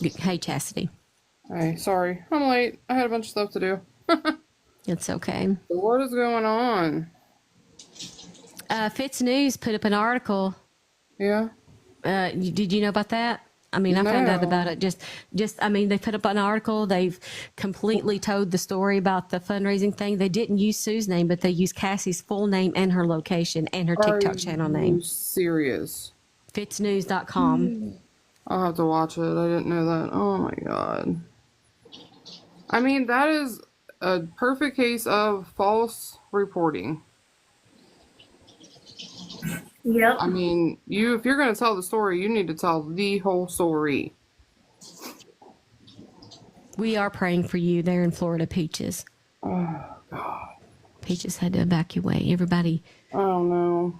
Hey, Chastity. Hey, sorry. I'm late. I had a bunch of stuff to do. It's okay. What is going on? Fitz News put up an article. Yeah? Did you know about that? I mean, I found out about No. it. I mean, they put up an article. They've completely told the story about the fundraising thing. They didn't use Sue's name, but they used Cassie's full name and her location and her Are TikTok channel name. you serious? Fitznews.com. I'll have to watch it. I didn't know that. Oh my god. I mean, that is a perfect case of false reporting. Yep. I mean, if you're going to tell the story, you need to tell the whole story. We are praying for you there in Florida, Peaches. Oh god. Peaches had to evacuate. Everybody I don't know.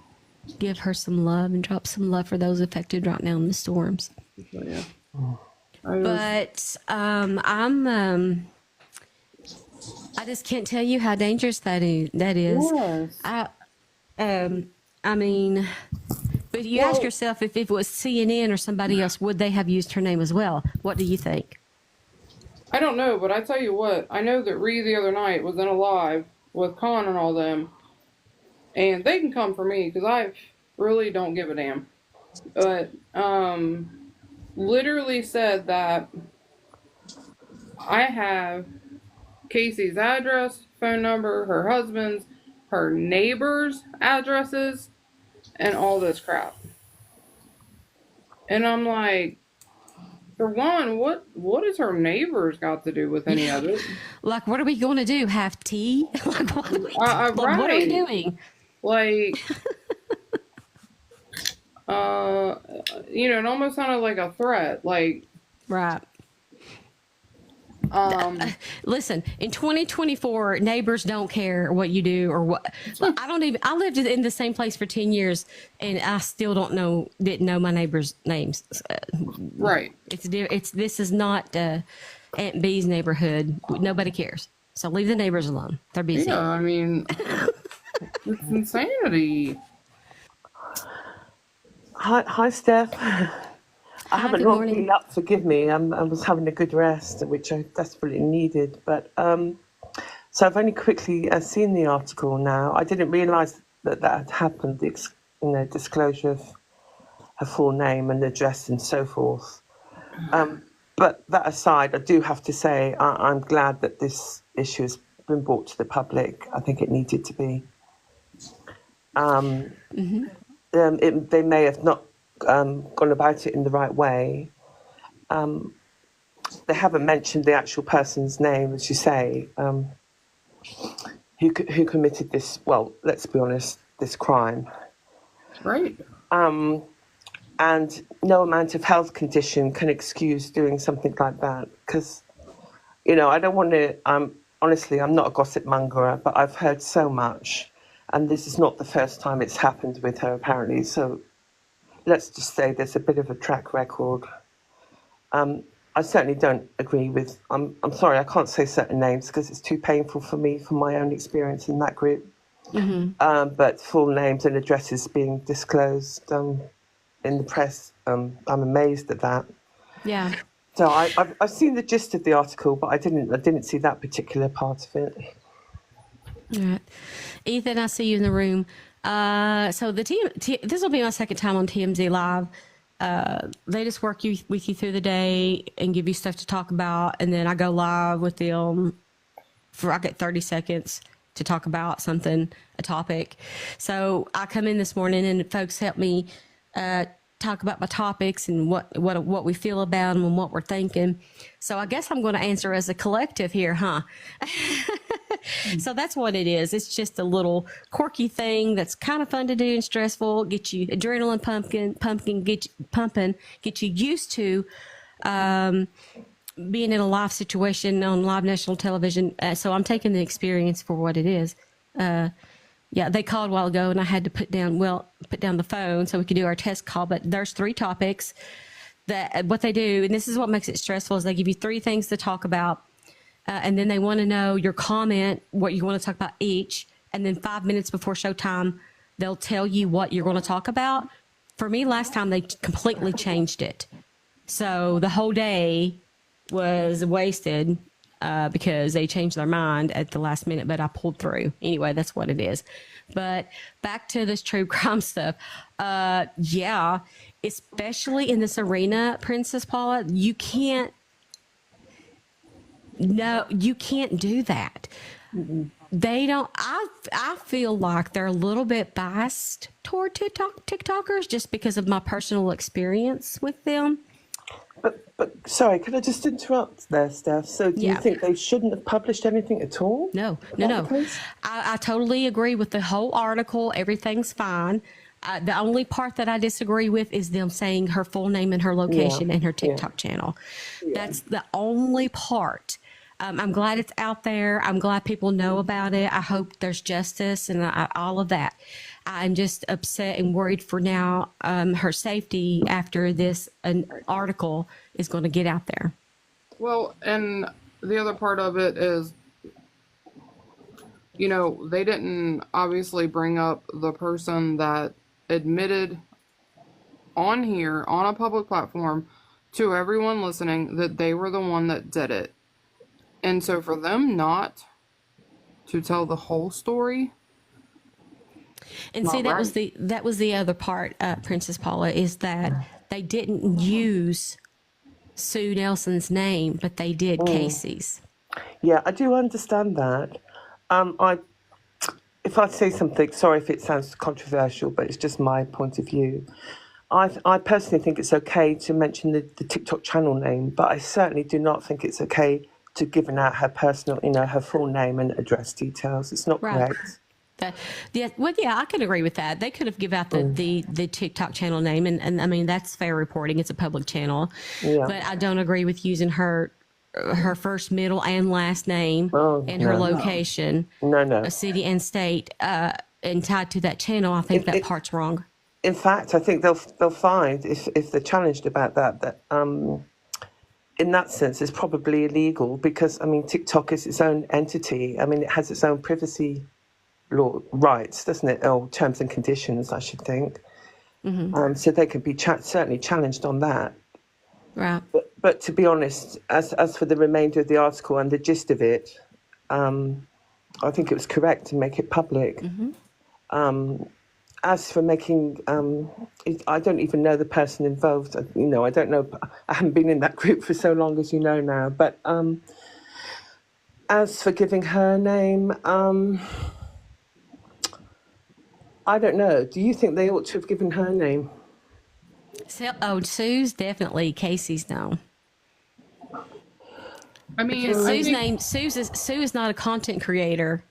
give her some love and drop some love for those affected right now in the storms. But yeah. But I just can't tell you how dangerous that is. Yes. I mean, but you ask yourself if it was CNN or somebody else, would they have used her name as well? What do you think? I don't know, but I tell you what, I know that Ree the other night was in a live with Con and all them, and they can come for me because I really don't give a damn. But literally said that I have Casey's address, phone number, her husband's, her neighbors' addresses, and all this crap. And I'm like, for one, what has her neighbors got to do with any of it? Like, what are we going to do? Have tea? Like, what are we, Right. what are we doing? Like, it almost sounded like a threat. Like, Right. um, Listen, in 2024, neighbors don't care what you do or what. I lived in the same place for 10 years and I still didn't know my neighbors' names. right. This is not Aunt B's neighborhood. Nobody cares. So leave the neighbors alone. They're busy. Yeah, I mean, it's insanity. Hi, Steph. I haven't good locked morning. you up, forgive me. I was having a good rest, which I desperately needed. But so I've only quickly seen the article now. I didn't realise that had happened, the disclosure of her full name and address and so forth. But that aside, I do have to say I'm glad that this issue has been brought to the public. I think it needed to be. They may have not gone about it in the right way. They haven't mentioned the actual person's name, as you say, who committed this, well, let's be honest, this crime. Right. And no amount of health condition can excuse doing something like that. Because, I don't want to, honestly, I'm not a gossip monger, but I've heard so much. And this is not the first time it's happened with her, apparently. So let's just say there's a bit of a track record. I certainly don't agree with, I'm sorry, I can't say certain names because it's too painful for me, from my own experience in that group. But full names and addresses being disclosed in the press, I'm amazed at that. Yeah. So I've seen the gist of the article, but I didn't see that particular part of it. All right. Ethan, I see you in the room. So this will be my second time on TMZ Live. They just work with you through the day and give you stuff to talk about, and then I go live with them I get 30 seconds to talk about something, a topic. So I come in this morning and folks help me talk about my topics and what we feel about them and what we're thinking. So I guess I'm going to answer as a collective here, huh? So that's what it is. It's just a little quirky thing that's kind of fun to do and stressful. Get you adrenaline pumping, get you pumping, get you used to being in a live situation on live national television. So I'm taking the experience for what it is. Yeah, they called a while ago and I had to put down the phone so we could do our test call. But there's 3 topics that what they do, and this is what makes it stressful, is they give you 3 things to talk about. And then they want to know your comment, what you want to talk about each. And then 5 minutes before showtime, they'll tell you what you're going to talk about. For me, last time they completely changed it. So the whole day was wasted because they changed their mind at the last minute, but I pulled through. Anyway, that's what it is. But back to this true crime stuff. Yeah, especially in this arena, Princess Paula, you can't do that. They don't. I feel like they're a little bit biased toward TikTokers just because of my personal experience with them. But sorry, can I just interrupt there, Steph? So do you Yeah. think they shouldn't have published anything at all? No. Is that the case? I totally agree with the whole article. Everything's fine. The only part that I disagree with is them saying her full name and her location and her TikTok channel. That's the only part. I'm glad it's out there. I'm glad people know about it. I hope there's justice and all of that. I'm just upset and worried for now her safety after this an article is going to get out there. Well, and the other part of it is, you know, they didn't obviously bring up the person that admitted on here, on a public platform, to everyone listening that they were the one that did it. And so for them not to tell the whole story. And see, that was the other part, Princess Paula, is that they didn't use Sue Nelson's name, but they did Casey's. Yeah, I do understand that. If I say something, sorry if it sounds controversial, but it's just my point of view. I personally think it's okay to mention the TikTok channel name, but I certainly do not think it's okay to giving out her personal, her full name and address details. It's not correct. I can agree with that. They could have given out the TikTok channel name, and I mean that's fair reporting. It's a public channel, but I don't agree with using her first, middle, and last name and her location, a city and state, and tied to that channel. I think that part's wrong. In fact, I think they'll find if they're challenged about that in that sense it's probably illegal because I mean TikTok is its own entity. I mean it has its own privacy law rights, doesn't it? Or terms and conditions, I should think. So they could be certainly challenged on that. Right. But to be honest, as for the remainder of the article and the gist of it, I think it was correct to make it public. As for making, I don't even know the person involved. I don't know. I haven't been in that group for so long, as you know now. But as for giving her name, I don't know. Do you think they ought to have given her name? Sue's definitely. Casey's no. I mean, Sue is not a content creator,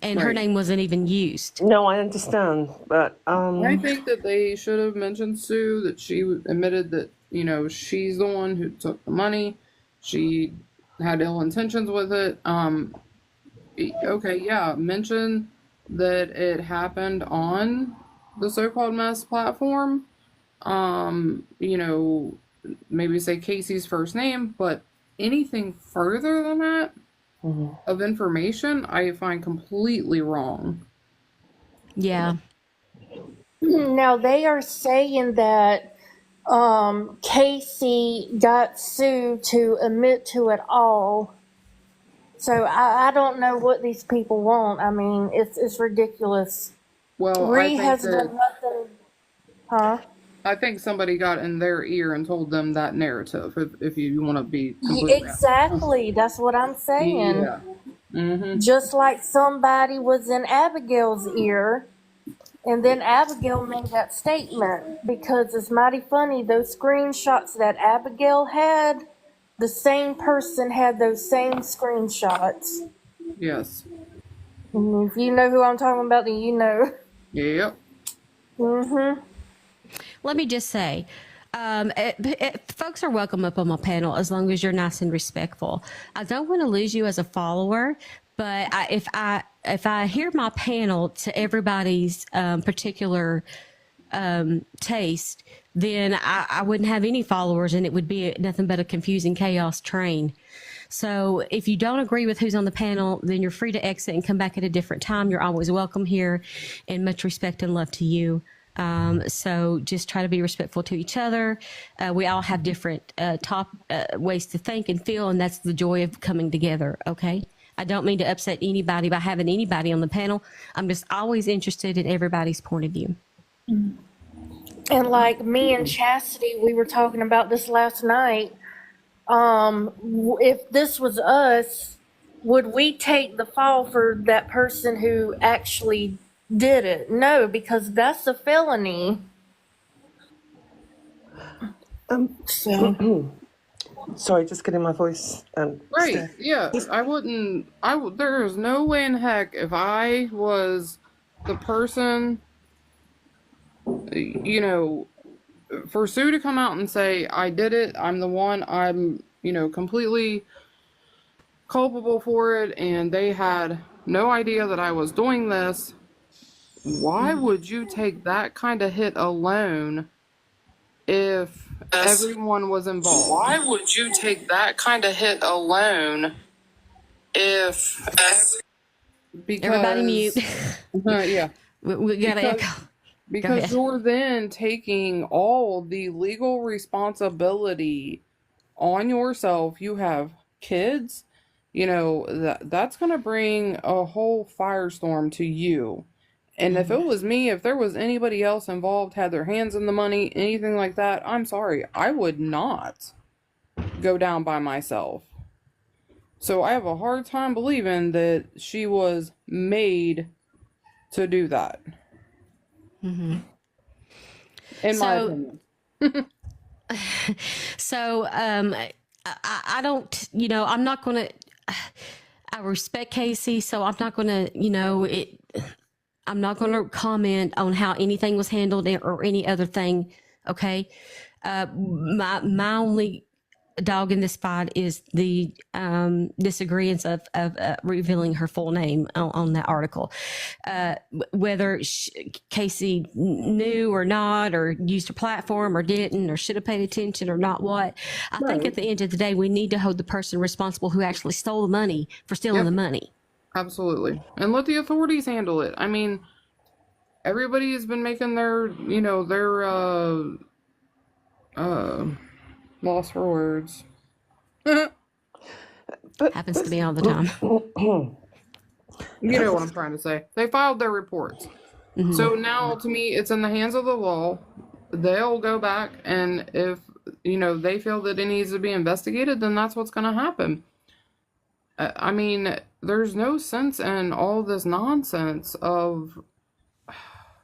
and her name wasn't even used. No, I understand, but I think that they should have mentioned Sue, that she admitted that, she's the one who took the money. She had ill intentions with it. Okay, yeah, mention that it happened on the so-called mess platform. Maybe say Casey's first name, but anything further than that of information, I find completely wrong. Yeah. Now they are saying that Casey got Sue to admit to it all. So I don't know what these people want. I mean, it's ridiculous. Well, Ree has done nothing. Huh? I think somebody got in their ear and told them that narrative, if you want to be completely Exactly. That's what I'm saying. Yeah. Just like somebody was in Abigail's ear, and then Abigail made that statement, because it's mighty funny, those screenshots that Abigail had, the same person had those same screenshots. Yes. And if you know who I'm talking about, then you know. Yep. Let me just say, folks are welcome up on my panel as long as you're nice and respectful. I don't want to lose you as a follower, but if I hear my panel to everybody's particular taste, then I wouldn't have any followers, and it would be nothing but a confusing chaos train. So if you don't agree with who's on the panel, then you're free to exit and come back at a different time. You're always welcome here, and much respect and love to you. So just try to be respectful to each other. We all have different ways to think and feel, and that's the joy of coming together. Okay. I don't mean to upset anybody by having anybody on the panel. I'm just always interested in everybody's point of view. And like me and Chastity, we were talking about this last night. If this was us, would we take the fall for that person who actually did it? No, because that's a felony. So Sorry, just getting my voice. Right. Steph. Yeah. There is no way in heck if I was the person, you know, for Sue to come out and say, I did it, I'm the one, I'm, completely culpable for it, and they had no idea that I was doing this. Why would you take that kind of hit alone if everyone was involved? Why would you take that kind of hit alone if because Everybody mute. yeah, We got to echo. because you're then taking all the legal responsibility on yourself. You have kids, that's going to bring a whole firestorm to you. And if it was me, if there was anybody else involved, had their hands in the money, anything like that, I'm sorry, I would not go down by myself. So I have a hard time believing that she was made to do that. In my opinion. So I don't, I'm not going to, I respect Casey, so I'm not going to, I'm not going to comment on how anything was handled or any other thing. Okay. My only dog in this fight is the disagreement of revealing her full name on that article. Whether Casey knew or not, or used her platform or didn't, or should have paid attention or not what. I think at the end of the day, we need to hold the person responsible who actually stole the money for stealing the money. Absolutely. And let the authorities handle it. I mean, everybody has been making their loss for words. Happens to me all the time. You know what I'm trying to say. They filed their reports. So now, to me, it's in the hands of the law. They'll go back, and if, they feel that it needs to be investigated, then that's what's going to happen. I mean, there's no sense in all this nonsense of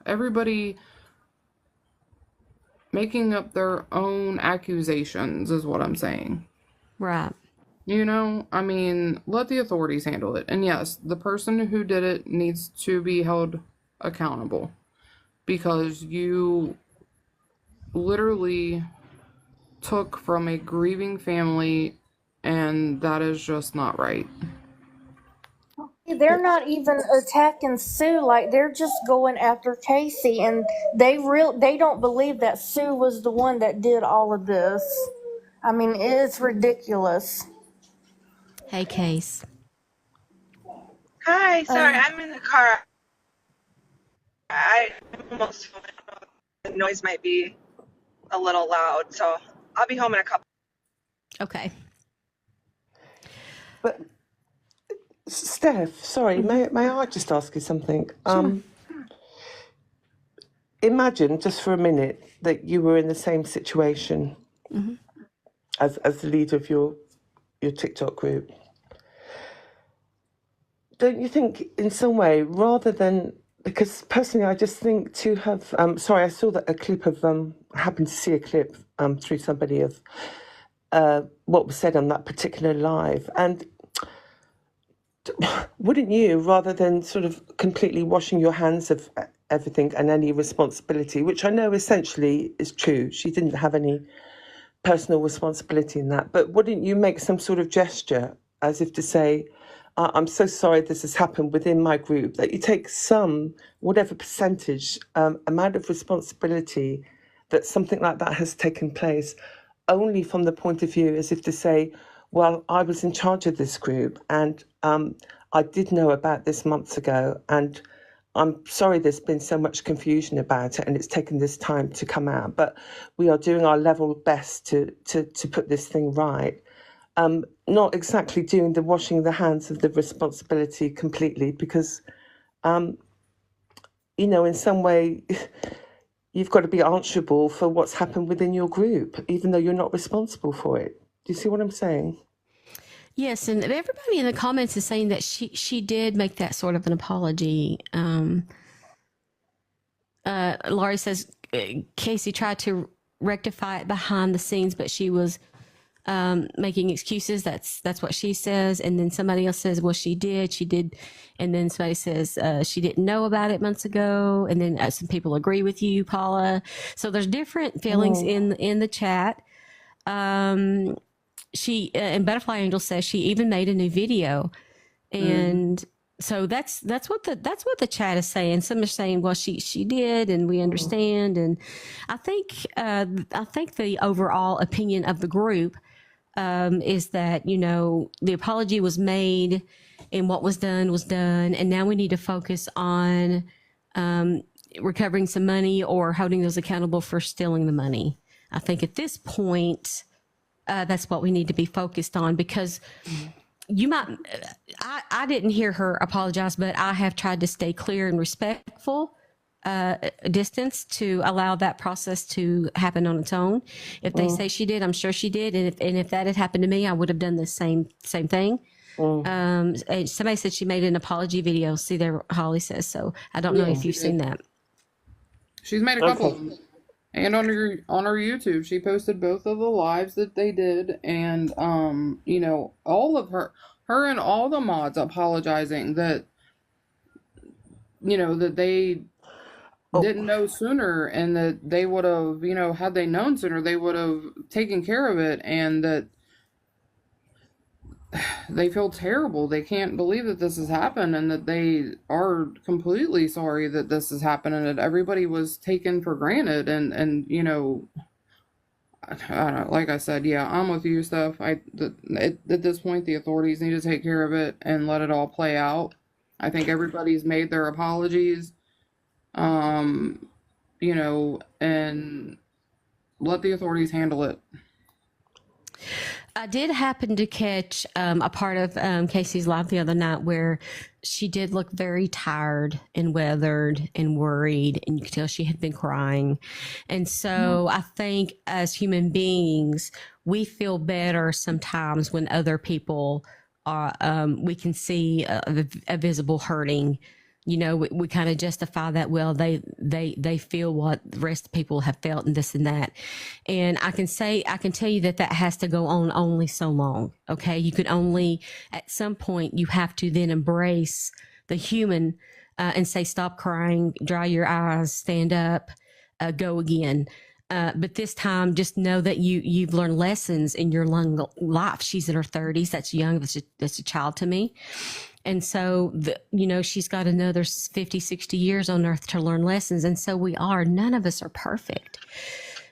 everybody making up their own accusations, is what I'm saying. Right. I mean, let the authorities handle it. And yes, the person who did it needs to be held accountable, because you literally took from a grieving family, and that is just not right. they're not even attacking Sue. Like, they're just going after Casey, and they don't believe that Sue was the one that did all of this. I mean, it's ridiculous. Hey, Case. Hi, sorry, I'm in the car. I'm almost home. The noise might be a little loud, so I'll be home in a couple. Okay. But Steph, sorry, may I just ask you something? Sure. Imagine just for a minute that you were in the same situation as the leader of your TikTok group. Don't you think, in some way, rather than, because personally, I just think to have, sorry, I saw that a clip of, happened to see a clip through somebody of what was said on that particular live, and wouldn't you, rather than sort of completely washing your hands of everything and any responsibility, which I know essentially is true, she didn't have any personal responsibility in that, but wouldn't you make some sort of gesture as if to say, I'm so sorry this has happened within my group, that you take some, whatever percentage amount of responsibility that something like that has taken place, only from the point of view as if to say, well, I was in charge of this group, and I did know about this months ago, and I'm sorry there's been so much confusion about it and it's taken this time to come out, but we are doing our level best to put this thing right. Not exactly doing the washing the hands of the responsibility completely because, in some way, you've got to be answerable for what's happened within your group, even though you're not responsible for it. Do you see what I'm saying? Yes, and everybody in the comments is saying that she did make that sort of an apology. Laurie says Casey tried to rectify it behind the scenes, but she was making excuses. That's what she says. And then somebody else says, well, she did. And then somebody says she didn't know about it months ago. And then some people agree with you, Paula. So there's different feelings in the chat. She and Butterfly Angel says she even made a new video, and so that's what the chat is saying. Some are saying, well, she did, and we understand. And I think the overall opinion of the group is that the apology was made, and what was done, and now we need to focus on recovering some money or holding those accountable for stealing the money. I think at this point. That's what we need to be focused on because you might, I didn't hear her apologize, but I have tried to stay clear and respectful distance to allow that process to happen on its own. If they say she did, I'm sure she did. And if that had happened to me, I would have done the same thing. And somebody said she made an apology video. See there, Holly says. So I don't know if you've seen that. She's made a couple of them. And on her YouTube, she posted both of the lives that they did, and all of her and all the mods apologizing that that they didn't know sooner, and that they would have had they known sooner, they would have taken care of it, and that they feel terrible. They can't believe that this has happened, and that they are completely sorry that this has happened, and that everybody was taken for granted. And I don't know, like I said, yeah, I'm with you, Steph. At this point, the authorities need to take care of it and let it all play out. I think everybody's made their apologies, and let the authorities handle it. I did happen to catch a part of Casey's live the other night where she did look very tired and weathered and worried, and you could tell she had been crying. And so I think as human beings, we feel better sometimes when other people are, we can see a visible hurting. We kind of justify that. Well, they feel what the rest of the people have felt and this and that. And I can tell you that has to go on only so long. Okay. You could only, at some point, you have to then embrace the human and say, stop crying, dry your eyes, stand up, go again. But this time, just know that you've learned lessons in your life. She's in her 30s. That's young. That's a child to me. And so, she's got another 50, 60 years on earth to learn lessons. And so none of us are perfect.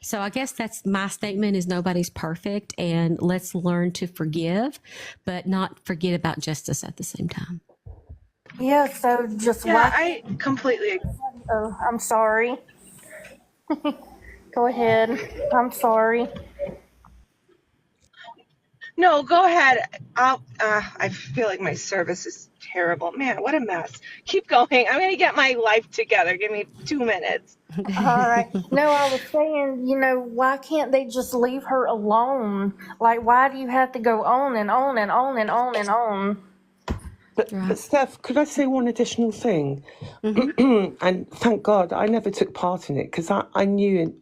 So I guess that's my statement is nobody's perfect, and let's learn to forgive, but not forget about justice at the same time. Yeah, so just I completely agree. Oh, I'm sorry. Go ahead. I'm sorry. No, go ahead. I feel like my service is terrible. Man, what a mess. Keep going. I'm going to get my life together. Give me 2 minutes. All right. No, I was saying, why can't they just leave her alone? Like, why do you have to go on and on and on and on and on? But Steph, could I say one additional thing? And thank God I never took part in it, because I knew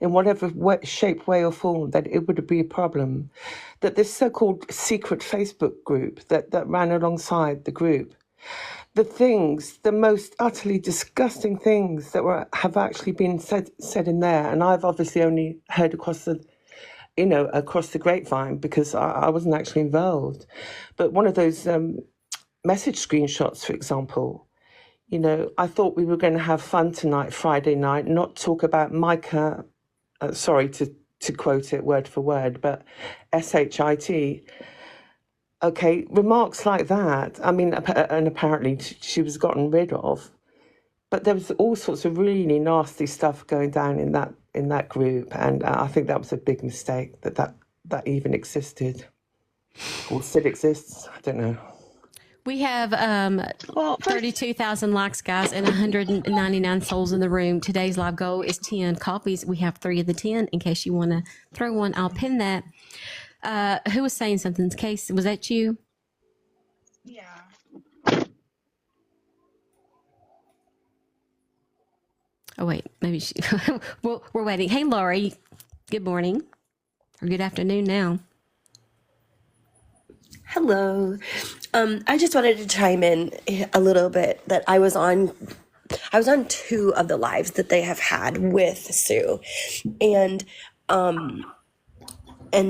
in whatever shape, way or form that it would be a problem. That this so-called secret Facebook group that ran alongside the group, the most utterly disgusting things that have actually been said in there, and I've obviously only heard across the grapevine because I wasn't actually involved. But one of those message screenshots, for example, I thought we were going to have fun tonight, Friday night, not talk about Micah, sorry to quote it word for word, but SHIT. Okay, remarks like that, I mean, and apparently she was gotten rid of. But there was all sorts of really nasty stuff going down in that group, and I think that was a big mistake that even existed, or still exists. I don't know. We have Well, first, 32,000 likes, guys, and 199 souls in the room. Today's live goal is 10 copies. We have 3 of the 10. In case you want to throw one, I'll pin that. Who was saying something? Case, was that you? yeah. Oh, wait, maybe she. Well, we're waiting. Hey, Laurie, good morning or good afternoon now. Hello. I just wanted to chime in a little bit that I was on 2 of the lives that they have had with Sue. And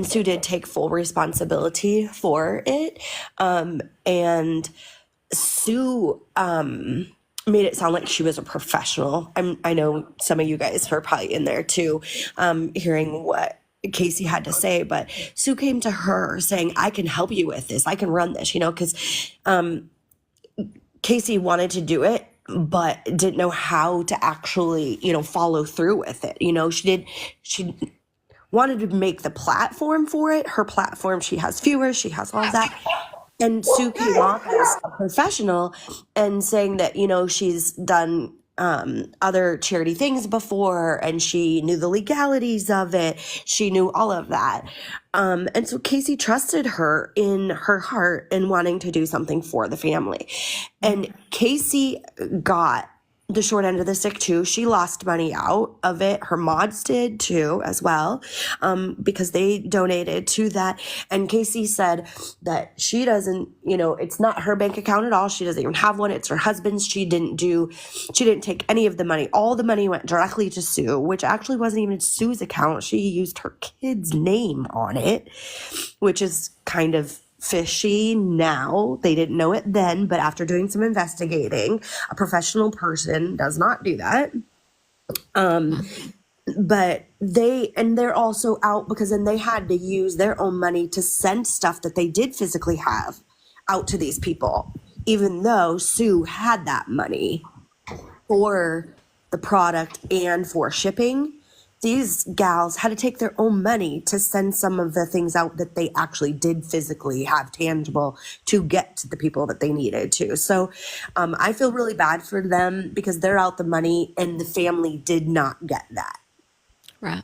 Sue did take full responsibility for it. And Sue made it sound like she was a professional. I know some of you guys are probably in there too, hearing what Casey had to say, but Sue came to her saying, I can help you with this. I can run this, because Casey wanted to do it, but didn't know how to actually, follow through with it. She wanted to make the platform for it. Her platform, she has viewers, she has all that. And Sue came off as a professional and saying that, she's done other charity things before, and she knew the legalities of it. She knew all of that. And so Casey trusted her in her heart and wanting to do something for the family. And Casey got the short end of the stick too. She lost money out of it. Her mods did too, as well, because they donated to that. And Casey said that she doesn't, it's not her bank account at all. She doesn't even have one. It's her husband's. She didn't take any of the money. All the money went directly to Sue, which actually wasn't even Sue's account. She used her kid's name on it, which is kind of fishy now. They didn't know it then, but after doing some investigating, a professional person does not do that. But they're also out because then they had to use their own money to send stuff that they did physically have out to these people, even though Sue had that money for the product and for shipping. These gals had to take their own money to send some of the things out that they actually did physically have tangible to get to the people that they needed to. So I feel really bad for them because they're out the money and the family did not get that. Right.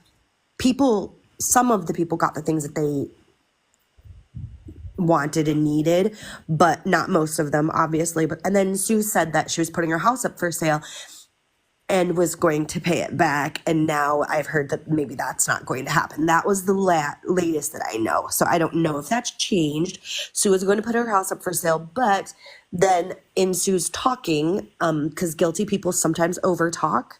Some of the people got the things that they wanted and needed, but not most of them, obviously. And then Sue said that she was putting her house up for sale and was going to pay it back. And now I've heard that maybe that's not going to happen. That was the latest that I know. So I don't know if that's changed. Sue was going to put her house up for sale, but then in Sue's talking, because guilty people sometimes overtalk.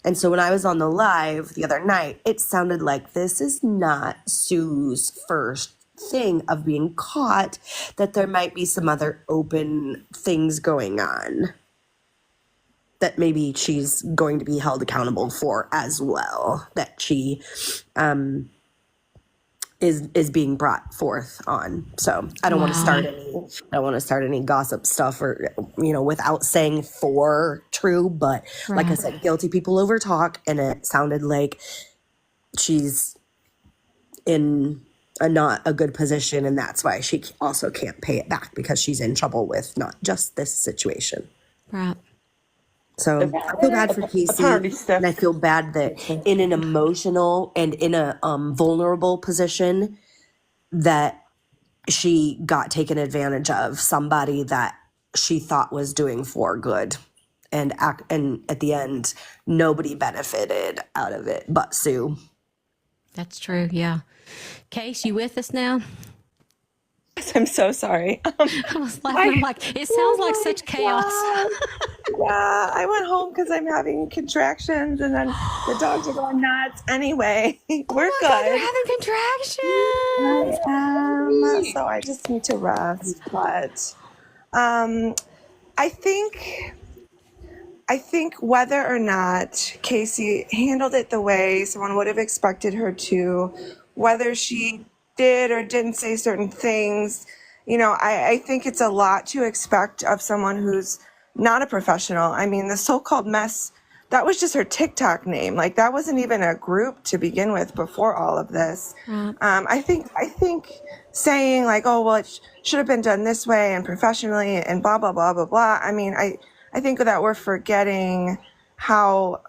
And so when I was on the live the other night, it sounded like this is not Sue's first thing of being caught, that there might be some other open things going on that maybe she's going to be held accountable for as well, that she is being brought forth on. So I don't want to start any gossip stuff or without saying for true, but like I said, guilty people overtalk, and it sounded like she's in not a good position, and that's why she also can't pay it back, because she's in trouble with not just this situation. Right. So I feel bad for Casey, and I feel bad that in an emotional and in a vulnerable position that she got taken advantage of, somebody that she thought was doing for good. And at the end, nobody benefited out of it but Sue. That's true. Yeah. Case, you with us now? I'm so sorry. I was laughing. I'm like, it sounds like such chaos. Yeah, I went home because I'm having contractions, and then the dogs are going nuts. Anyway, we're good. God, you're having contractions. So I just need to rest. But I think whether or not Casey handled it the way someone would have expected her to, whether she did or didn't say certain things, I think it's a lot to expect of someone who's not a professional. I mean, the so-called mess, that was just her TikTok name. Like, that wasn't even a group to begin with before all of this. I think saying like, oh, well, it should have been done this way and professionally and blah, blah, blah, blah, blah. I mean, I think that we're forgetting how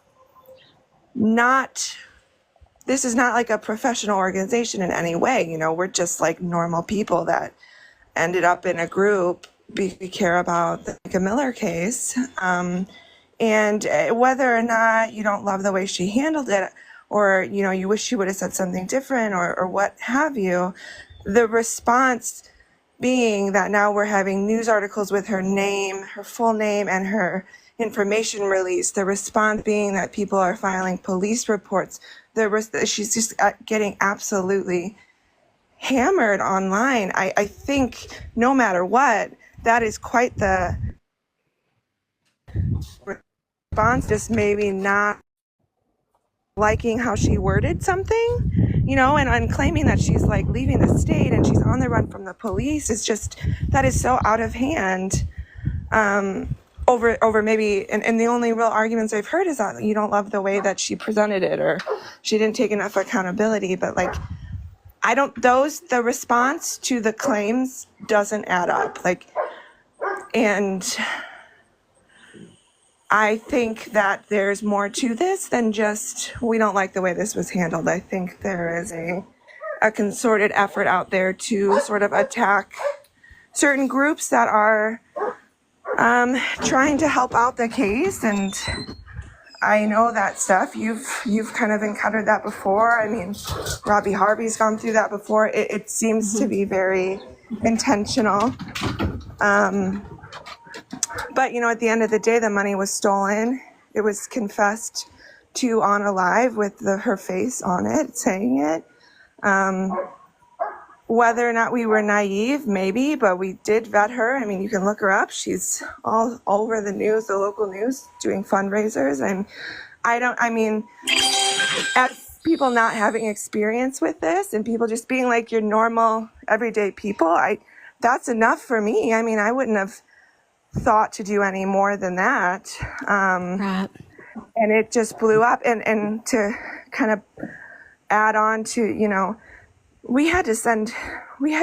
this is not like a professional organization in any way. You know, we're just like normal people that ended up in a group. We care about the Micah Miller case. And whether or not you don't love the way she handled it, or, you know, you wish she would have said something different or what have you, the response being that now we're having news articles with her name, her full name, and her information released. The response being that people are filing police reports. She's just getting absolutely hammered online. I think no matter what, that is quite the response, just maybe not liking how she worded something, you know, and claiming that she's like leaving the state and she's on the run from the police. It's just, that is so out of hand. Over maybe, and the only real arguments I've heard is that you don't love the way that she presented it, or she didn't take enough accountability. But like, the response to the claims doesn't add up. Like, and I think that there's more to this than just, we don't like the way this was handled. I think there is a concerted effort out there to sort of attack certain groups that are trying to help out the case. And I know that stuff. You've kind of encountered that before. I mean, Robbie Harvey's gone through that before. It seems to be very intentional. But, you know, at the end of the day, the money was stolen. It was confessed to on a live with her face on it, saying it. Whether or not we were naive, maybe, but we did vet her. I mean, you can look her up. She's all over the news, the local news, doing fundraisers. And as people not having experience with this and people just being like your normal, everyday people, that's enough for me. I mean, I wouldn't have thought to do any more than that. Right. And it just blew up. And to kind of add on to, you know, we had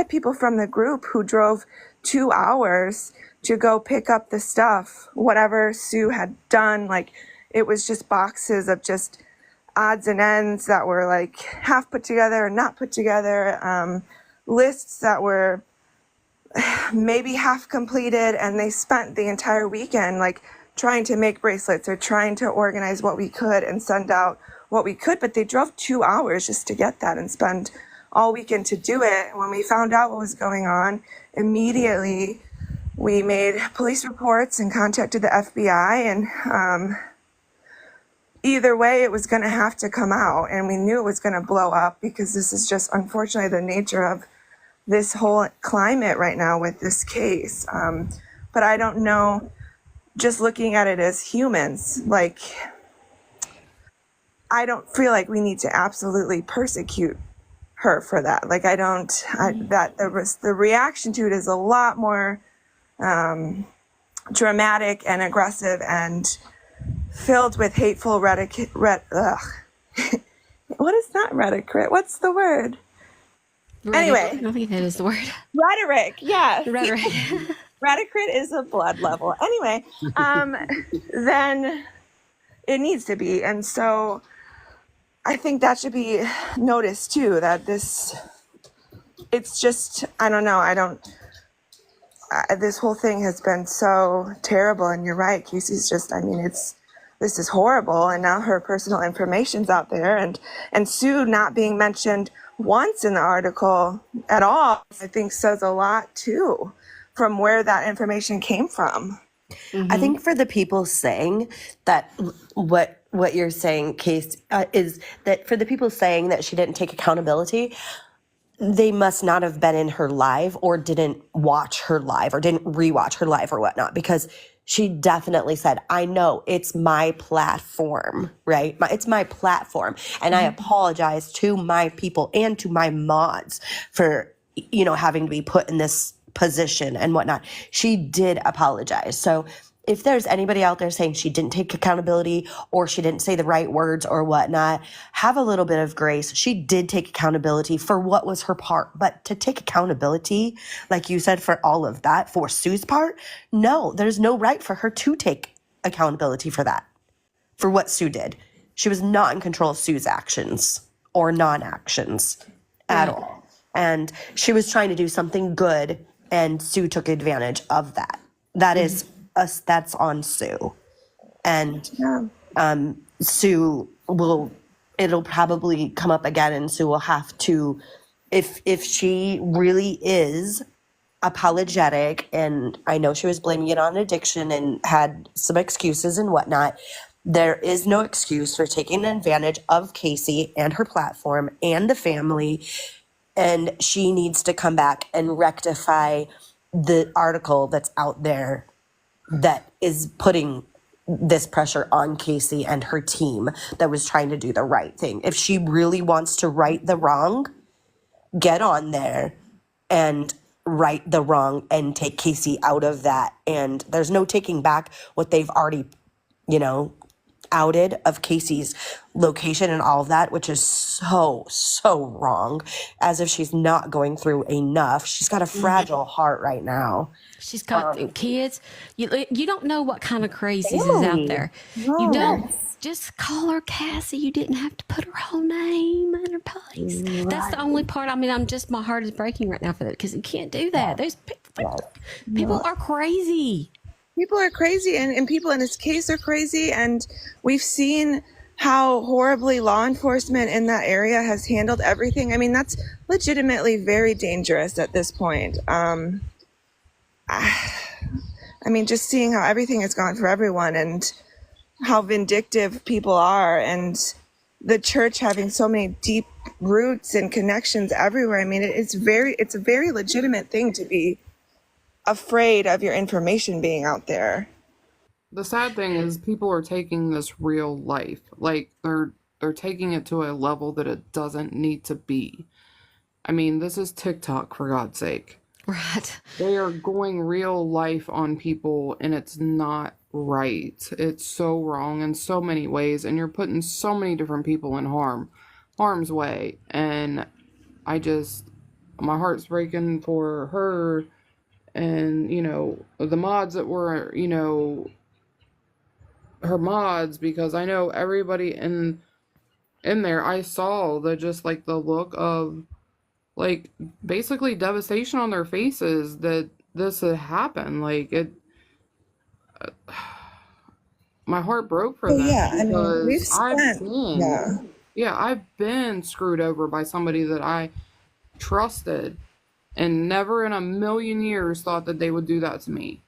people from the group who drove 2 hours to go pick up the stuff, whatever Sue had done. Like, it was just boxes of just odds and ends that were like half put together or not put together, lists that were maybe half completed, and they spent the entire weekend like trying to make bracelets or trying to organize what we could and send out what we could. But they drove 2 hours just to get that and spend all weekend to do it. When we found out what was going on, immediately we made police reports and contacted the FBI, and either way it was going to have to come out, and we knew it was going to blow up because this is just unfortunately the nature of this whole climate right now with this case. But I don't know, just looking at it as humans, like, I don't feel like we need to absolutely persecute her for that. Like, the reaction to it is a lot more dramatic and aggressive and filled with hateful what is not rhetoric? What's the word? Anyway. I don't think that is the word. Rhetoric, yes. Rhetoric. Rhetoric is a blood level. Anyway, then it needs to be. And so I think that should be noticed too, that it's just, I don't know. This whole thing has been so terrible. And you're right, Casey's just, I mean, this is horrible. And now her personal information's out there, and Sue not being mentioned once in the article at all, I think says a lot too, from where that information came from. I think for the people saying that, what you're saying, Case, is that for the people saying that she didn't take accountability, they must not have been in her live or didn't watch her live or didn't rewatch her live or whatnot, because she definitely said, I know it's my platform, right? It's my platform. And I apologize to my people and to my mods for, you know, having to be put in this position and whatnot. She did apologize. So if there's anybody out there saying she didn't take accountability or she didn't say the right words or whatnot, have a little bit of grace. She did take accountability for what was her part, but to take accountability, like you said, for all of that, for Sue's part, no, there's no right for her to take accountability for that, for what Sue did. She was not in control of Sue's actions or non-actions at all. And she was trying to do something good, and Sue took advantage of that. That is us. That's on Sue. And Sue will, it'll probably come up again, and Sue will have to, if she really is apologetic, and I know she was blaming it on addiction and had some excuses and whatnot, there is no excuse for taking advantage of Casey and her platform and the family, and she needs to come back and rectify the article that's out there that is putting this pressure on Casey and her team that was trying to do the right thing. If she really wants to right the wrong, get on there and right the wrong and take Casey out of that. And there's no taking back what they've already, outed of Casey's location and all of that, which is so wrong, as if she's not going through enough. She's got a fragile heart right now. She's got kids. You don't know what kind of crazies is out there. You don't. Just call her Cassie. You didn't have to put her whole name in her place. Right. That's the only part. I mean, my heart is breaking right now for that, because you can't do that. Those people are crazy. People are crazy, and people in this case are crazy, and we've seen how horribly law enforcement in that area has handled everything. I mean, that's legitimately very dangerous at this point. I mean, just seeing how everything has gone for everyone and how vindictive people are, and the church having so many deep roots and connections everywhere. I mean, it's a very legitimate thing to be afraid of your information being out there. The sad thing is people are taking this real life. Like they're taking it to a level that it doesn't need to be. I mean, this is TikTok, for God's sake. Right. They are going real life on people, and it's not right. It's so wrong in so many ways, and you're putting so many different people in harm's way. And my heart's breaking for her and, the mods that were, her mods, because I know everybody in there, I saw the look of basically devastation on their faces that this had happened. My heart broke for them. Yeah, I mean, we've spent, I've been screwed over by somebody that I trusted and never in a million years thought that they would do that to me.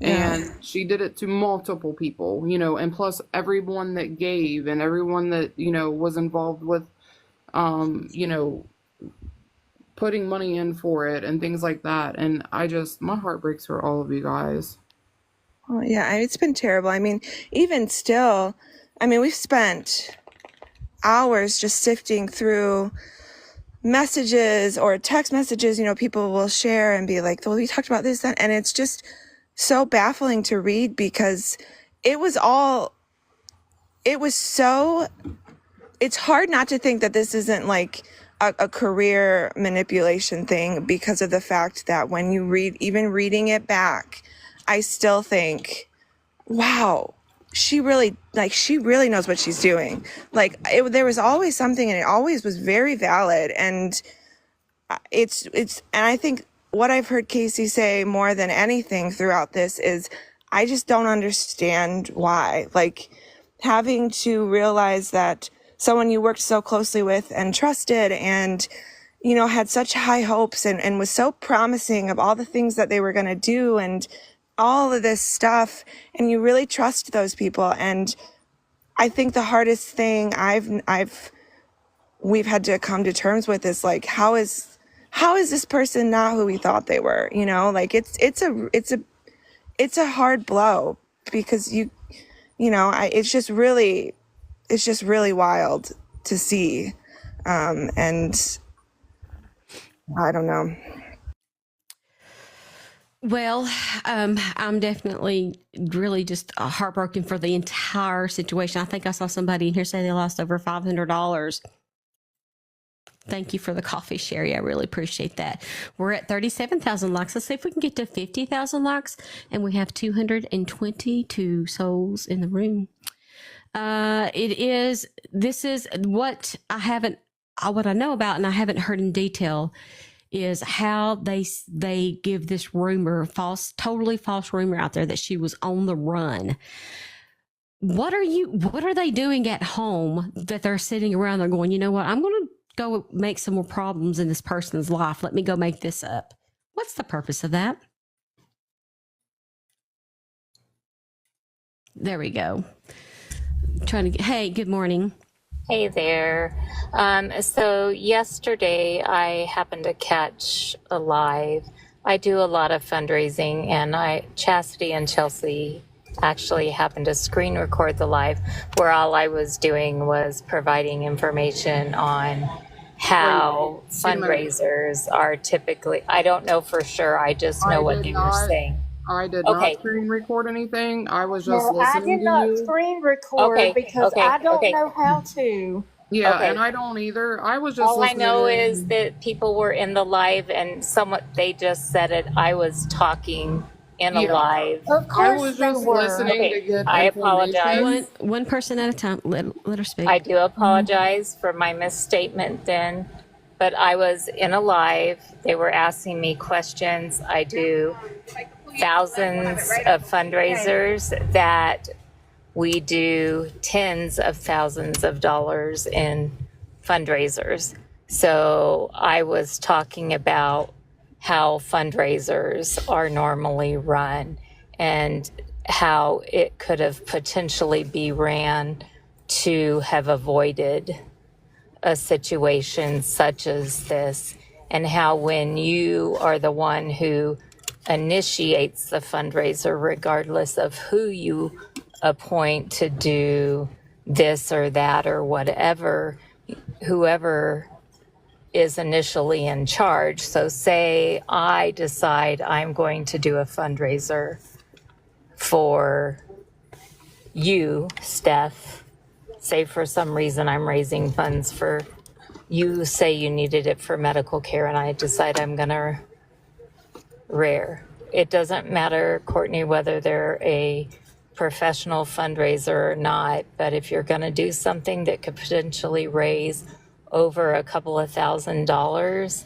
Yeah. And she did it to multiple people, and plus everyone that gave and everyone that, was involved with, putting money in for it and things like that. And my heart breaks for all of you guys. Oh, yeah, it's been terrible. I mean, even still, we've spent hours just sifting through messages or text messages, people will share and be like, well, we talked about this then. And it's just so baffling to read, because it's hard not to think that this isn't like a career manipulation thing, because of the fact that when you reading it back, I still think, wow, she really knows what she's doing. There was always something, and it always was very valid. And and I think what I've heard Casey say more than anything throughout this is, I just don't understand why. Having to realize that someone you worked so closely with and trusted and, had such high hopes and was so promising of all the things that they were going to do and all of this stuff, and you really trust those people. And I think the hardest thing we've had to come to terms with is how is this person not who we thought they were? It's a hard blow, because it's just really wild to see. And I don't know. Well, I'm definitely really just heartbroken for the entire situation. I think I saw somebody in here say they lost over $500. Thank you for the coffee, Sherry. I really appreciate that. We're at 37,000 likes. Let's see if we can get to 50,000 likes. And we have 222 souls in the room. This is what what I know about, and I haven't heard in detail, is how they give this rumor, totally false rumor out there that she was on the run. What are they doing at home that they're sitting around there going, you know what, I'm going to go make some more problems in this person's life. Let me go make this up. What's the purpose of that? There we go. Hey, good morning. Hey there. So yesterday I happened to catch a live. I do a lot of fundraising, and Chastity and Chelsea actually happened to screen record the live, where all I was doing was providing information on how fundraisers are typically, I don't know for sure, I just know what they were saying. I did Okay. not screen record anything. I was just No, I listening did to not you. screen record Okay, because okay, I don't okay. know how to. Yeah, Okay. and I don't either. I was just All I listening know in. is that people were in the live, and they just said it. I was talking in a Yeah. live. Of I course was they just were. listening Okay, to get I information. apologize. One person at a time. Let her speak. I do apologize for my misstatement then, but I was in a live. They were asking me questions. I do thousands of fundraisers that we do tens of thousands of dollars in fundraisers. So I was talking about how fundraisers are normally run and how it could have potentially be ran to have avoided a situation such as this, and how when you are the one who initiates the fundraiser, regardless of who you appoint to do this or that or whatever, whoever is initially in charge. So say I decide I'm going to do a fundraiser for you, Steph. Say for some reason I'm raising funds for you, say you needed it for medical care, and I decide I'm gonna rare. It doesn't matter, Courtney, whether they're a professional fundraiser or not, but if you're gonna do something that could potentially raise over a couple of $1,000s,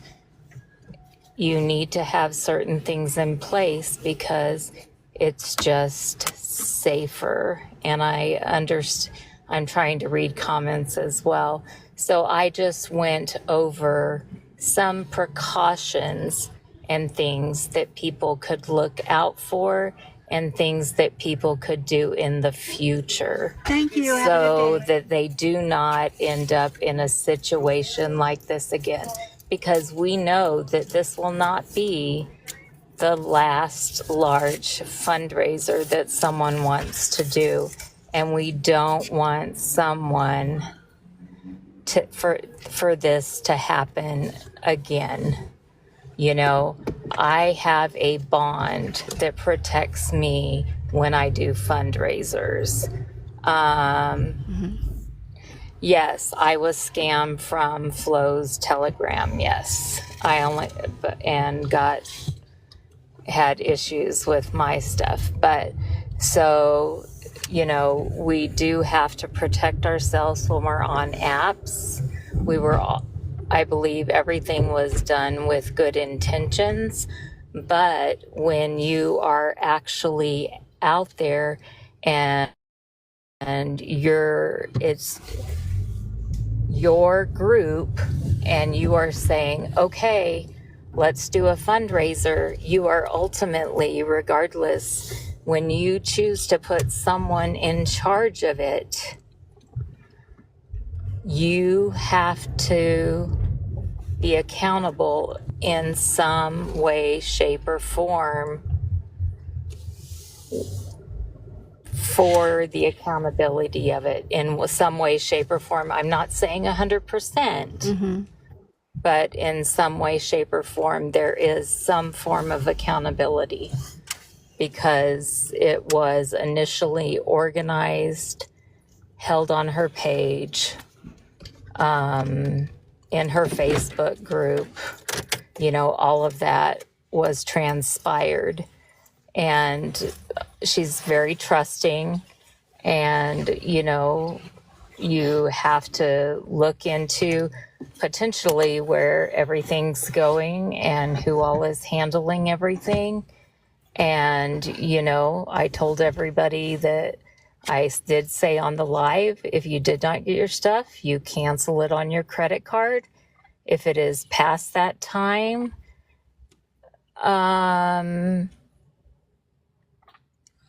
you need to have certain things in place because it's just safer. And I'm trying to read comments as well. So I just went over some precautions and things that people could look out for and things that people could do in the future. Thank you. So that they do not end up in a situation like this again. Because we know that this will not be the last large fundraiser that someone wants to do. And we don't want someone for this to happen again. You know, I have a bond that protects me when I do fundraisers. Yes, I was scammed from Flo's Telegram. Yes, had issues with my stuff. But so, you know, we do have to protect ourselves when we're on apps. I believe everything was done with good intentions. But when you are actually out there and it's your group and you are saying, okay, let's do a fundraiser, you are ultimately, regardless, when you choose to put someone in charge of it, you have to be accountable in some way, shape, or form for the accountability of it in some way, shape, or form. I'm not saying 100%, but in some way, shape, or form, there is some form of accountability because it was initially organized, held on her page, in her Facebook group. You know, all of that was transpired. And she's very trusting. And, you know, you have to look into potentially where everything's going and who all is handling everything. And, you know, I told everybody that I did say on the live, if you did not get your stuff, you cancel it on your credit card. If it is past that time,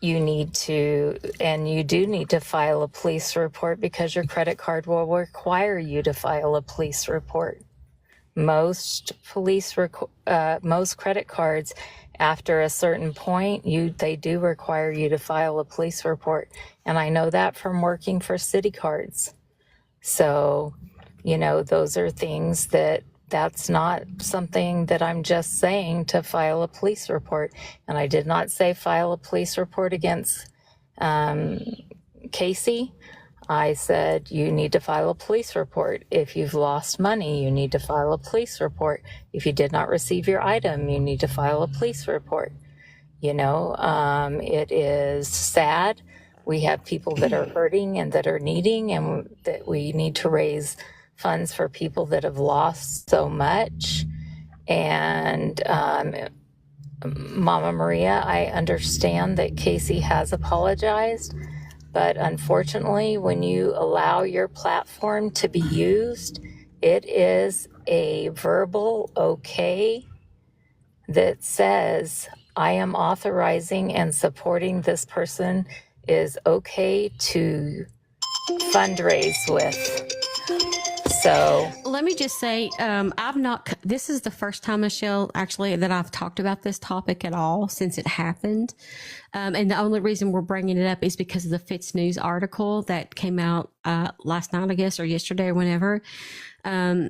you need to, and you do need to file a police report because your credit card will require you to file a police report. Most most credit cards, after a certain point, they do require you to file a police report, and I know that from working for City Cards. So, you know, those are things that's not something that I'm just saying to file a police report. And I did not say file a police report against Casey. I said you need to file a police report. If you've lost money, you need to file a police report. If you did not receive your item, you need to file a police report. You know, it is sad. We have people that are hurting and that are needing, and that we need to raise funds for people that have lost so much. And Mama Maria, I understand that Casey has apologized, but unfortunately, when you allow your platform to be used, it is a verbal okay that says, I am authorizing and supporting this person is okay to fundraise with. So let me just say, this is the first time, Michelle, actually, that I've talked about this topic at all since it happened. And the only reason we're bringing it up is because of the Fitz News article that came out last night, I guess, or yesterday or whenever. I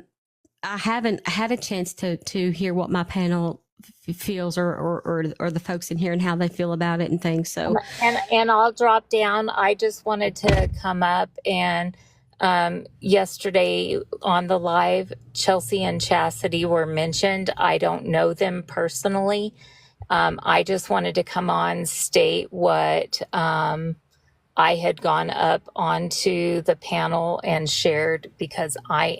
haven't had a chance to hear what my panel feels or the folks in here and how they feel about it and things. So, and I'll drop down. I just wanted to come up and yesterday on the live, Chelsea and Chastity were mentioned. I don't know them personally. I just wanted to come on, state what I had gone up onto the panel and shared, because I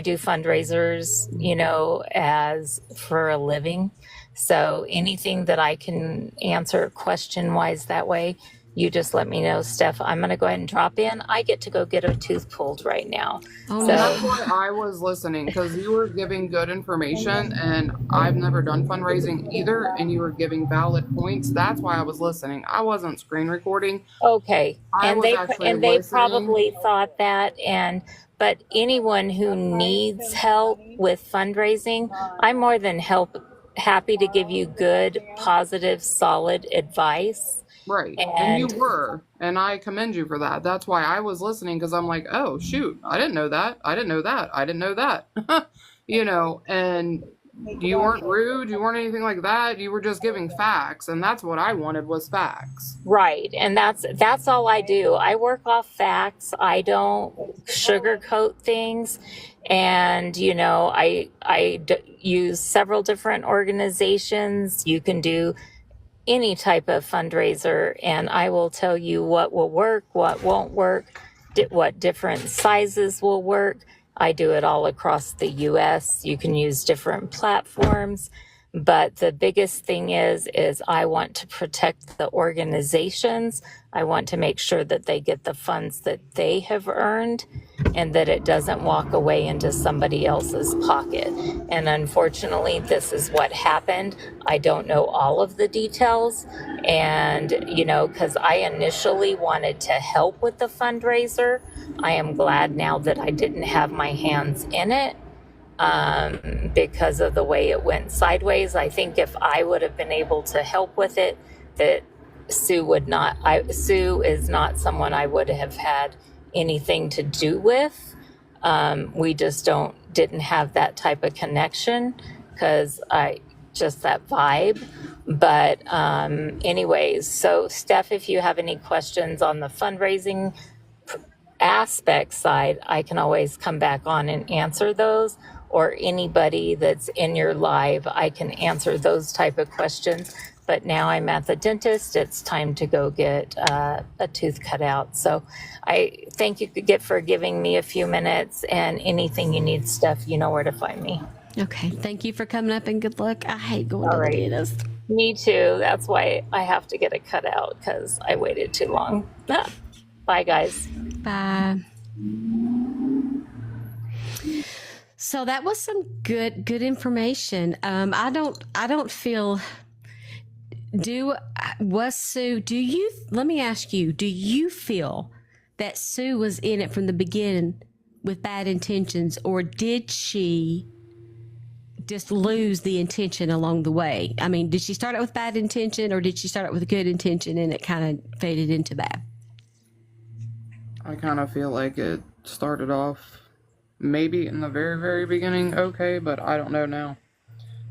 do fundraisers, you know, as for a living. So anything that I can answer question wise that way, you just let me know, Steph. I'm going to go ahead and drop in. I get to go get a tooth pulled right now. Oh, So That's why I was listening, because you were giving good information, and I've never done fundraising either, and you were giving valid points. That's why I was listening. I wasn't screen recording. okay, I and was they actually and they listening. probably thought that, but anyone who needs help with fundraising, I'm more than happy to give you good, positive, solid advice. Right. And you And were. And I commend you for that. That's why I was listening, because I'm like, oh, shoot, I didn't know that. I didn't know that. I didn't know that. You know, and you weren't rude. You weren't anything like that. You were just giving facts. And that's what I wanted, was facts. right, and that's all I do. I work off facts. I don't sugarcoat things. And you know, use several different organizations. You can do any type of fundraiser, and I will tell you what will work, what won't work, what different sizes will work. I do it all across the US. You can use different platforms, but the biggest thing is I want to protect the organizations. I want to make sure that they get the funds that they have earned and that it doesn't walk away into somebody else's pocket. And unfortunately, this is what happened. I don't know all of the details. And, you know, because I initially wanted to help with the fundraiser, I am glad now that I didn't have my hands in it. Because of the way it went sideways. I think if I would have been able to help with it, that Sue is not someone I would have had anything to do with. We just didn't have that type of connection because just that vibe. But anyways, so Steph, if you have any questions on the fundraising aspect side, I can always come back on and answer those, or anybody that's in your live, I can answer those type of questions. But now I'm at the dentist. It's time to go get a tooth cut out. So I thank you for giving me a few minutes, and anything you need, Steph, you know where to find me. Okay. Thank you for coming up and good luck. I hate going to All the right. dentist. Me too. That's why I have to get it cut out because I waited too long. Bye, guys. Bye. So that was some good information. I don't feel. Sue? Let me ask you. Do you feel that Sue was in it from the beginning with bad intentions, or did she just lose the intention along the way? I mean, did she start out with bad intention, or did she start out with good intention and it kind of faded into bad? I kind of feel like it started off maybe in the very, very beginning okay, but I don't know now.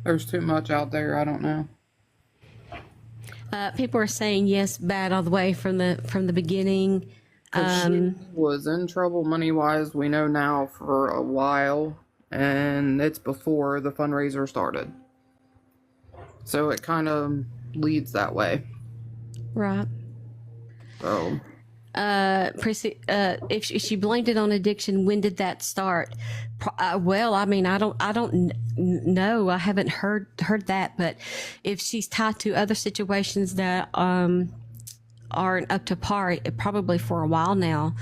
There's too much out there. I don't know. People are saying yes, bad all the way from the beginning. 'Cause she was in trouble money wise, we know now, for a while, and it's before the fundraiser started. So it kind of leads that way. Right. So If she blamed it on addiction, when did that start? Well, I mean, I don't know. I haven't heard that, but if she's tied to other situations that aren't up to par, probably for a while now.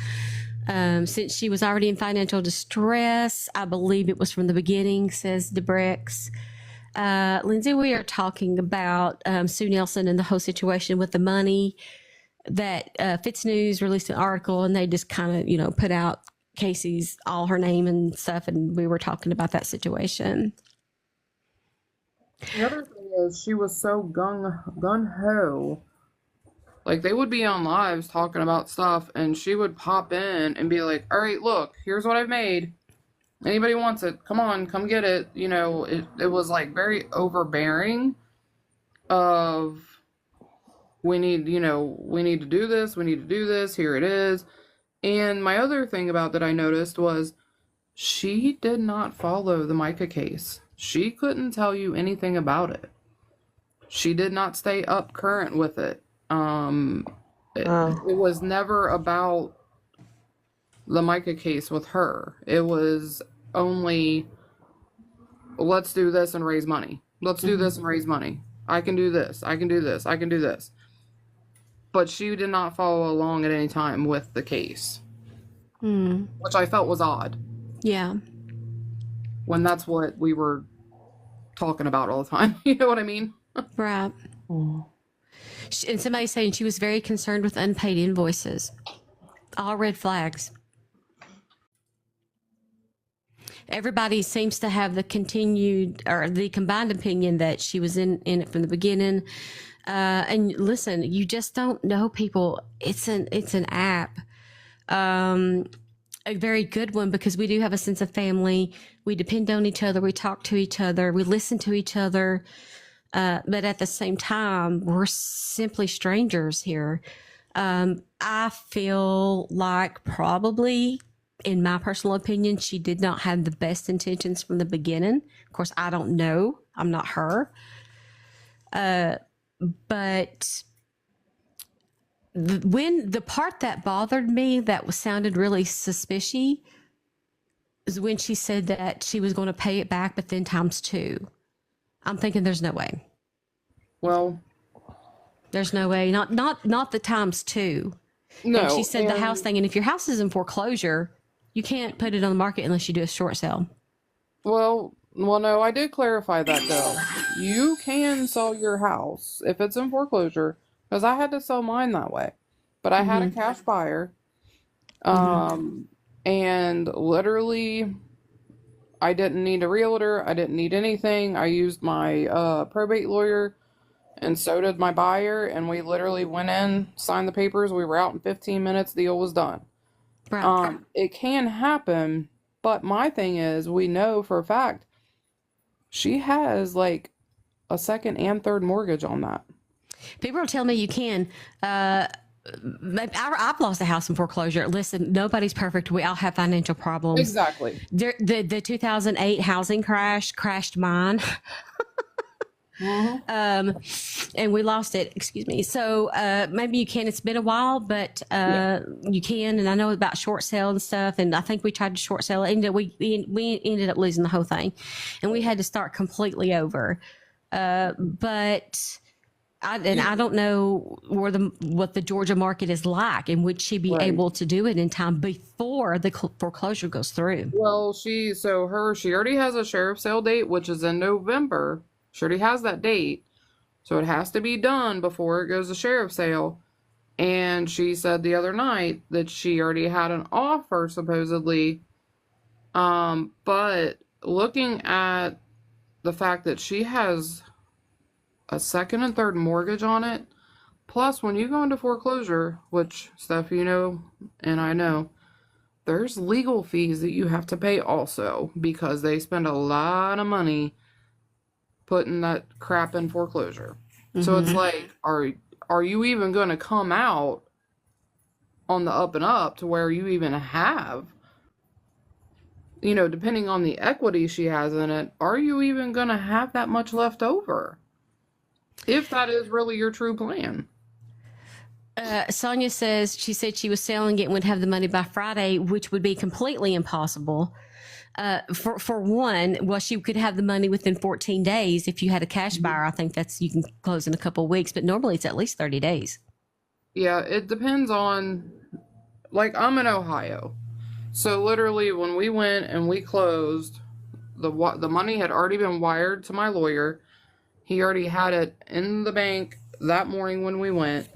Since she was already in financial distress, I believe it was from the beginning, says DeBrex. Lindsay, we are talking about Sue Nelson and the whole situation with the money. That Fitz News released an article, and they just kind of, put out Casey's, all her name and stuff, and we were talking about that situation. the other thing is, she was so gun ho. Like, they would be on lives talking about stuff, and she would pop in and be like, all right, look, here's what I've made. Anybody wants it, come on, come get it. It was like very overbearing of, we need to do this, here it is. And my other thing about that I noticed was she did not follow the Micah case. She couldn't tell you anything about it. She did not stay up current with it. It was never about the Micah case with her. It was only, let's do this and raise money. Let's do this and raise money. I can do this. I can do this. I can do this. But she did not follow along at any time with the case, which I felt was odd. Yeah. When that's what we were talking about all the time. You know what I mean? Right. And somebody's saying she was very concerned with unpaid invoices. All red flags. Everybody seems to have the combined opinion that she was in it from the beginning. And listen, you just don't know people. It's an app, a very good one, because we do have a sense of family. We depend on each other. We talk to each other. We listen to each other. But at the same time, we're simply strangers here. I feel like probably, in my personal opinion, she did not have the best intentions from the beginning. Of course, I don't know. I'm not her. But when the part that bothered me, that sounded really suspicious, is when she said that she was going to pay it back, but then times two. I'm thinking there's no way. Well, there's no way. Not the times two. No. And she said the house thing, and if your house is in foreclosure, you can't put it on the market unless you do a short sale. Well, no, I did clarify that though. You can sell your house if it's in foreclosure, because I had to sell mine that way. But I had a cash buyer. And literally, I didn't need a realtor. I didn't need anything. I used my probate lawyer, and so did my buyer. And we literally went in, signed the papers. We were out in 15 minutes. The deal was done. Right. It can happen But my thing is, we know for a fact she has like a second and third mortgage on that. People are telling me you can. I've lost a house in foreclosure. Listen, nobody's perfect. We all have financial problems. Exactly. The 2008 housing crash crashed mine. And we lost it. Excuse me. So maybe you can. It's been a while, but you can. And I know about short sale and stuff. And I think we tried to short sell it, and we ended up losing the whole thing, and we had to start completely over. But I don't know what the Georgia market is like, and would she be able to do it in time before the foreclosure goes through? Well, she already has a sheriff's sale date, which is in November. She already has that date, so it has to be done before it goes to sheriff's sale. And she said the other night that she already had an offer supposedly, but looking at the fact that she has a second and third mortgage on it, plus when you go into foreclosure, which Steph, you know, and I know, there's legal fees that you have to pay also, because they spend a lot of money putting that crap in foreclosure. So it's like, are you even going to come out on the up and up to where you even have, you know, depending on the equity she has in it, are you even going to have that much left over? If that is really your true plan. Sonia says she said she was selling it and would have the money by Friday, which would be completely impossible. For one, well, she could have the money within 14 days. If you had a cash buyer, I think you can close in a couple of weeks, but normally it's at least 30 days. Yeah, it depends on, like, I'm in Ohio. So literally when we went and we closed, the money had already been wired to my lawyer. He already had it in the bank that morning when we went.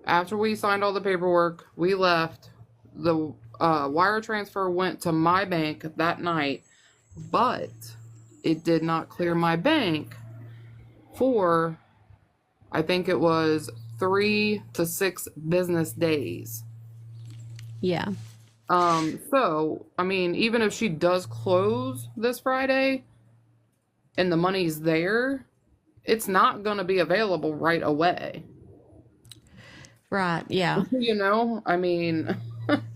After we signed all the paperwork, we left. The wire transfer went to my bank that night, but it did not clear my bank for, I think it was 3 to 6 business days. Yeah. So, I mean, even if she does close this Friday and the money's there, it's not going to be available right away. Right. Yeah. You know, I mean,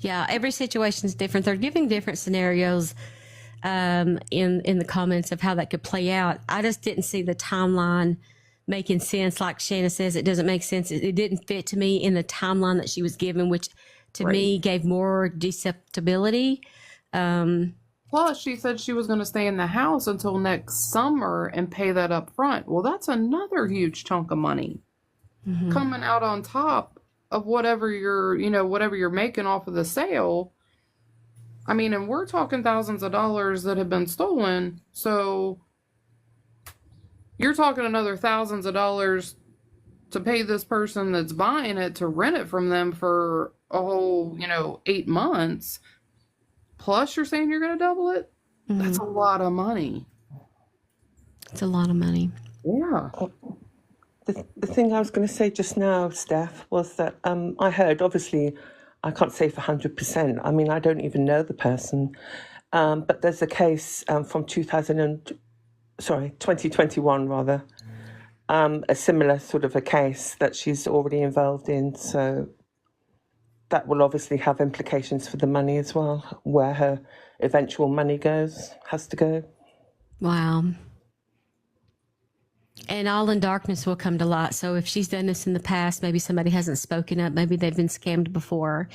Yeah. Every situation is different. They're giving different scenarios in the comments of how that could play out. I just didn't see the timeline making sense. Like Shanna says, it doesn't make sense. It didn't fit to me in the timeline that she was given, which to me gave more deceptibility. plus she said she was going to stay in the house until next summer and pay that up front. Well, that's another huge chunk of money coming out on top of whatever you're making off of the sale. I mean, and we're talking thousands of dollars that have been stolen. So you're talking another thousands of dollars to pay this person that's buying it to rent it from them for a whole, 8 months. Plus you're saying you're going to double it. That's a lot of money. It's a lot of money. Yeah. The thing I was going to say just now, Steph, was that I heard, obviously, I can't say for 100%. I mean, I don't even know the person. But there's a case from 2021, rather, a similar sort of a case that she's already involved in. So that will obviously have implications for the money as well, where her eventual money has to go. Wow. And all in darkness will come to light. So if she's done this in the past, maybe somebody hasn't spoken up, maybe they've been scammed before,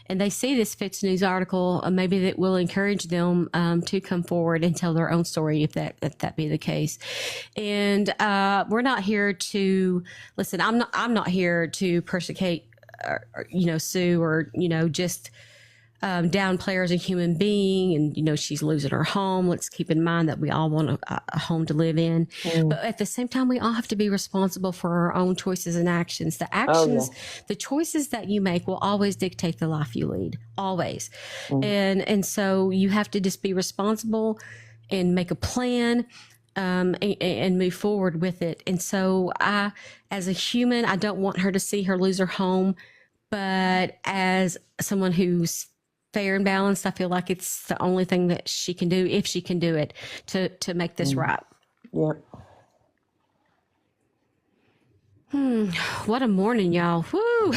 and they see this Fitz News article, maybe that will encourage them to come forward and tell their own story if that be the case. And we're not here to listen. I'm not here to persecute, sue, or just downplay her as a human being. And she's losing her home. Let's keep in mind that we all want a home to live in, but at the same time, we all have to be responsible for our own choices and actions. The choices that you make will always dictate the life you lead, always. And so you have to just be responsible and make a plan and move forward with it. And so as a human, I don't want her to see her lose her home, but as someone who's fair and balanced. I feel like it's the only thing that she can do, if she can do it, to make this right. Yeah. What a morning, y'all. Woo!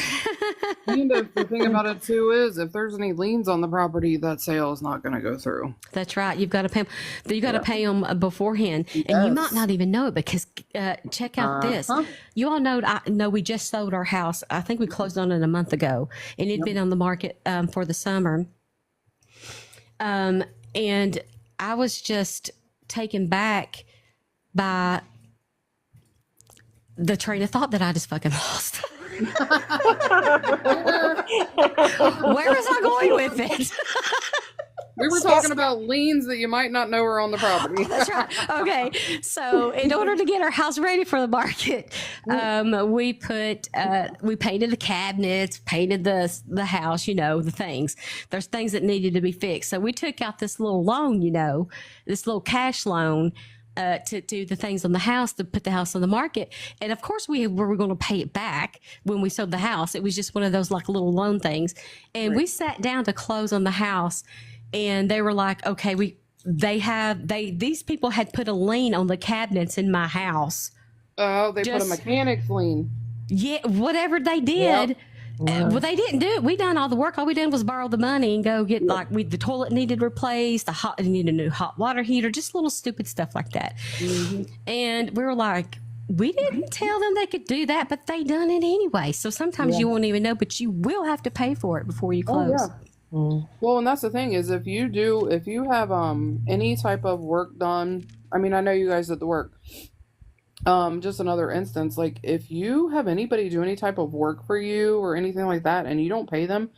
And the thing about it too is, if there's any liens on the property, that sale is not going to go through. That's right. You've got to pay them. You got to pay them beforehand, and you might not even know it because check out this. You all know. I know we just sold our house. I think we closed on it a month ago, and it'd been on the market for the summer. And I was just taken back by the train of thought that I just fucking lost. Where was I going with it? We were talking about liens that you might not know are on the property. That's right. Okay. So in order to get our house ready for the market, we painted the cabinets, painted the house, the things. There's things that needed to be fixed. So we took out this little loan, this little cash loan, to do the things on the house, to put the house on the market. And of course we were going to pay it back when we sold the house. It was just one of those like little loan things. And we sat down to close on the house, and they were like, okay, these people had put a lien on the cabinets in my house. Oh, they put a mechanic's lien. Yeah, whatever they did. Well, they didn't do it. We done all the work. All we did was borrow the money and go get the toilet needed replaced, it needed a new hot water heater, just little stupid stuff like that. And we were like, we didn't tell them they could do that, but they done it anyway. So sometimes you won't even know, but you will have to pay for it before you close. Well, and that's the thing is, if you have any type of work done, I mean, I know you guys did the work. Just another instance, like if you have anybody do any type of work for you or anything like that and you don't pay them,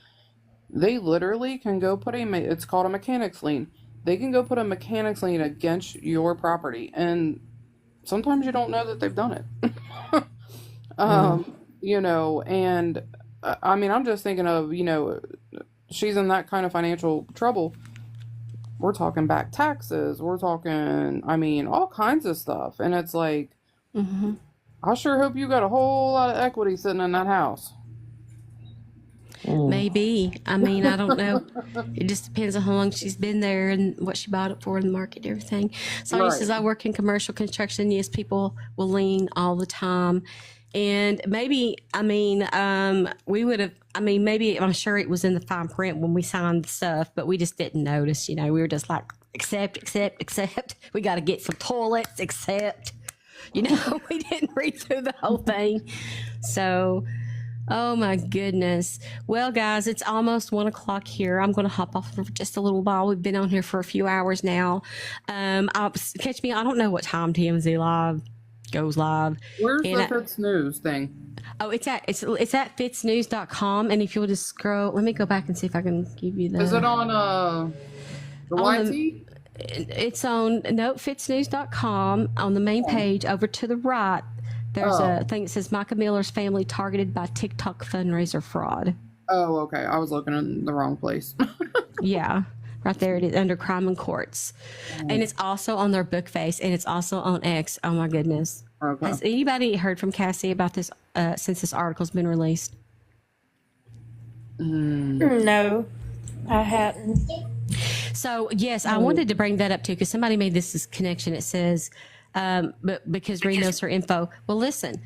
they literally can go put it's called a mechanic's lien. They can go put a mechanic's lien against your property, and sometimes you don't know that they've done it. And I mean, I'm just thinking of, she's in that kind of financial trouble. We're talking back taxes. We're talking, I mean, all kinds of stuff. And it's like, I sure hope you got a whole lot of equity sitting in that house. Maybe. I mean, I don't know. It just depends on how long she's been there and what she bought it for in the market and everything. Sonia says, I work in commercial construction. Yes, people will lien all the time. And maybe, I mean, we would have, I mean, maybe I'm sure it was in the fine print when we signed the stuff, but we just didn't notice, we were just like, accept. We got to get some toilets, accept. We didn't read through the whole thing. So, oh my goodness. Well, guys, it's almost 1:00 here. I'm going to hop off for just a little while. We've been on here for a few hours now. Catch me. I don't know what time TMZ Live goes live. Where's the Fitz News thing? Oh, it's at fitznews.com. And if you'll just scroll, let me go back and see if I can give you the. Is it on the YT? It's on fitznews.com on the main page. Over to the right, there's a thing that says Micah Miller's family targeted by TikTok fundraiser fraud. Oh, okay. I was looking in the wrong place. Yeah. Right there it is, under crime and courts. And it's also on their book face, and it's also on X. Oh my goodness. Okay. Has anybody heard from Cassie about this since this article's been released? No, I hadn't. So yes, I wanted to bring that up too, because somebody made this connection. It says, but because Ree knows her info. Well, listen,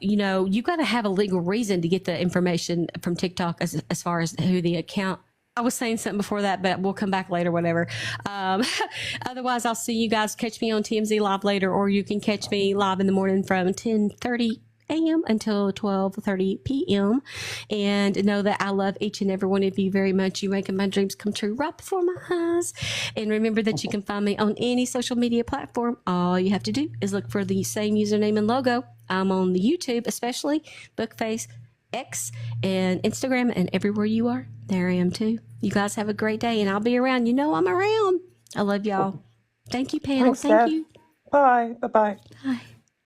you got to have a legal reason to get the information from TikTok as far as who the account. I was saying something before that, but we'll come back later, whatever. Otherwise, I'll see you guys. Catch me on TMZ Live later, or you can catch me live in the morning from 10:30 a.m. until 12:30 p.m. And know that I love each and every one of you very much. You're making my dreams come true right before my eyes. And remember that you can find me on any social media platform. All you have to do is look for the same username and logo. I'm on the YouTube, especially Bookface, X, and Instagram, and everywhere you are, there I am too. You guys have a great day, and I'll be around. I'm around. I love y'all. Thank you, Pam. Thanks, Thank Steph. you. Bye. Bye-bye. Bye.